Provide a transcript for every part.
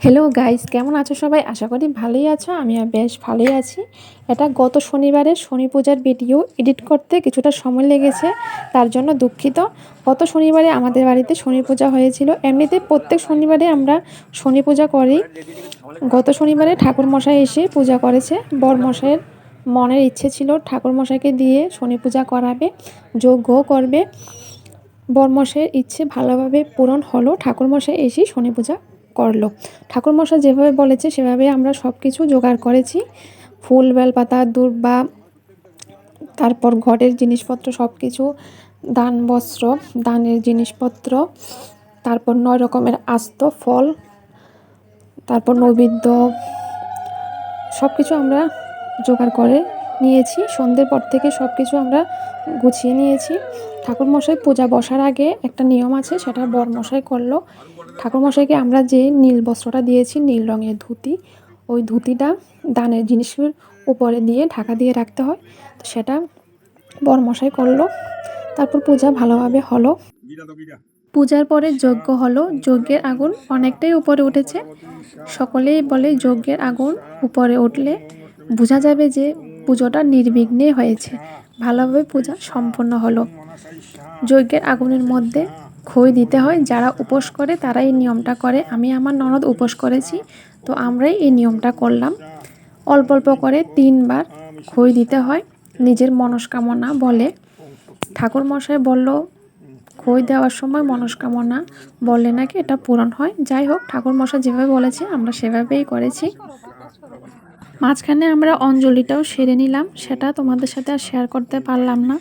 Hello guys, কেমন আছো সবাই? আশা করি ভালোই আছো। আমিও বেশ ভালোই আছি। এটা গত শনিবারে শনি পূজার ভিডিও এডিট করতে কিছুটা সময় লেগেছে, তার জন্য দুঃখিত। গত শনিবারে আমাদের বাড়িতে শনি পূজা হয়েছিল। এমনিতে প্রত্যেক শনিবারে আমরা শনি পূজা করি। গত শনিবারে ঠাকুরমশাই এসে পূজা করেছে। বরমশাইয়ের মনের ইচ্ছে ছিল ঠাকুরমশাইকে দিয়ে শনি পূজা করাবে, যজ্ঞ করবে। বরমশাইয়ের ইচ্ছে ভালোভাবে পূরণ হলো। ঠাকুরমশাই এসেই শনি পূজা করলো। ঠাকুরমশাই যেভাবে বলেছে সেভাবে আমরা সব কিছু জোগাড় করেছি। ফুল, বেলপাতা, দূর্বা, তারপর ঘরের জিনিসপত্র সব কিছু, দান বস্ত্র, দানের জিনিসপত্র, তারপর 9 রকমের আস্ত ফল, তারপর নৈবেদ্য, সব কিছু আমরা জোগাড় করে নিয়েছি। সন্ধ্যের পর থেকে সব কিছু আমরা গুছিয়ে নিয়েছি। ঠাকুরমশাই পূজা বসার আগে একটা নিয়ম আছে, সেটা বরমশাই করলো। ঠাকুরমশাইকে আমরা যে নীল বস্ত্রটা দিয়েছি, নীল রঙের ধুতি, ওই ধুতিটা দানের জিনিসের উপরে দিয়ে ঢাকা দিয়ে রাখতে হয়, তো সেটা বরমশাই করলো। তারপর পূজা ভালোভাবে হলো। পূজার পরে যজ্ঞ হলো। যজ্ঞের আগুন অনেকটাই উপরে উঠেছে। সকলেই বলে যজ্ঞের আগুন উপরে উঠলে বোঝা যাবে যে পুজোটা নির্বিঘ্নে হয়েছে, ভালোভাবে পূজা সম্পন্ন হলো। যজ্ঞের আগুনের মধ্যে খই দিতে হয়। যারা উপোস করে তারা এই নিয়মটা করে। আমি আমার ননদ উপোস করেছি, তো আমরাই এই নিয়মটা করলাম। অল্প অল্প করে 3 বার খই দিতে হয়। নিজের মনস্কামনা বলে। ঠাকুরমশাই বলল খই দেওয়ার সময় মনস্কামনা বললে নাকি এটা পূরণ হয়। যাই হোক, ঠাকুরমশাই যেভাবে বলেছে আমরা সেভাবেই করেছি। মাঝখানে আমরা অঞ্জলিটাও সেরে নিলাম, সেটা তোমাদের সাথে আর শেয়ার করতে পারলাম না।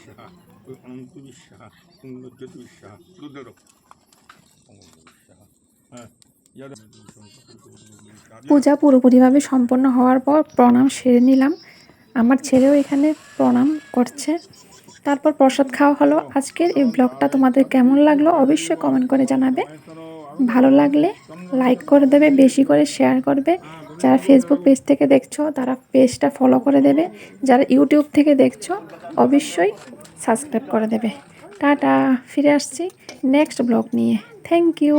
পূজা পুরোপুরিভাবে সম্পন্ন হওয়ার পর প্রণাম সেরে নিলাম। আমার ছেলেও এখানে প্রণাম করছে। তারপর প্রসাদ খাওয়া হলো। আজকের এই ব্লগটা তোমাদের কেমন লাগলো অবশ্যই কমেন্ট করে জানাবে। ভালো লাগলে লাইক করে দেবে, বেশি করে শেয়ার করবে। যারা ফেসবুক পেজ থেকে দেখছো তারা পেজটা ফলো করে দেবে। যারা ইউটিউব থেকে দেখছো অবশ্যই সাবস্ক্রাইব করে দেবে। টাটা, ফিরে আসছি নেক্সট ব্লগ নিয়ে। Thank you.